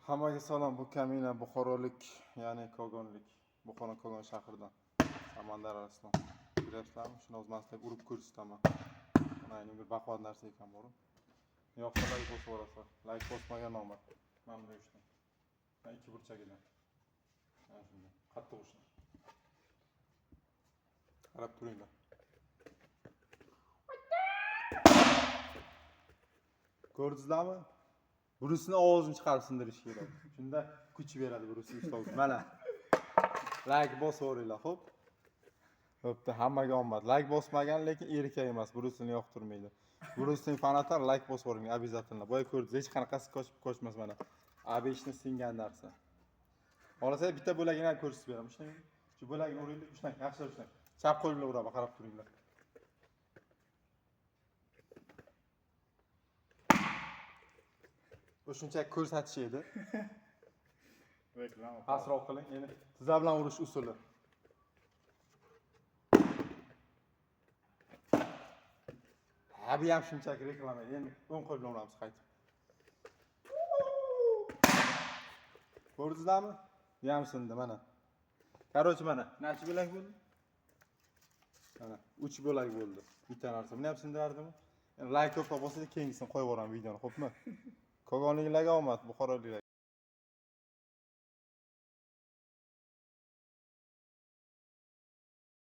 Hammaga salom. Bu Kamina Buxorolik, ya'ni Kogonlik. Buxoro Kogon shahridan. Samandar Arslon. Bilasizlarmi? Shuni o'zmasdan urib ko'rsataman. Mana bir baquvvat narsa ekan bor. Yo'qsa like bosib olasiz. Like bosmagan nomad. Mana bunday ishni. Mana ikki burchagidan. Mana shunday. Qattiq ushni. Qarab turinglar. Ko'rdingizlarmi? Burusini ovozini chiqarib sindirish kerak. Shunda kuch beradi burusi ustozga. Mana. Like bosaveringlar, xo'p? Bo'pti, hammaga omad. Like bosmagan lekin erkak emas, burusini yoqtirmaydi. Burusning fanatlari like bosavering, обязательно. Boya ko'rdingiz, hech qanaqasi qochmas mana. AB-ishni singan narsa. Xohlasangiz bitta bo'lagini ham ko'rsatib beraman. Shuning shu bo'lagini uringlar, ushlang, yaxshilab ushlang. Chap qo'l bilan uraman, qarab turinglar. Bu shunchaki ko'rsatish edi. Reklama. Pasroq qiling. Endi tizza bilan urish usuli. Bu ham shunchaki reklama. Endi o'ng qo'l bilan uramiz qaytib. Ko'rdingizlarmi? Bu ham sindi mana. Короче, mana, nechi bo'lak bo'ldi? Mana, 3 bo'lak bo'ldi. Bitta narsa. Buni ham sindirardimi? Like ko'proq bo'lsa, keyingisini qo'yib yuboraman videoni, xo'pmi? Kogonliklarga omad, Buxoroliklarga.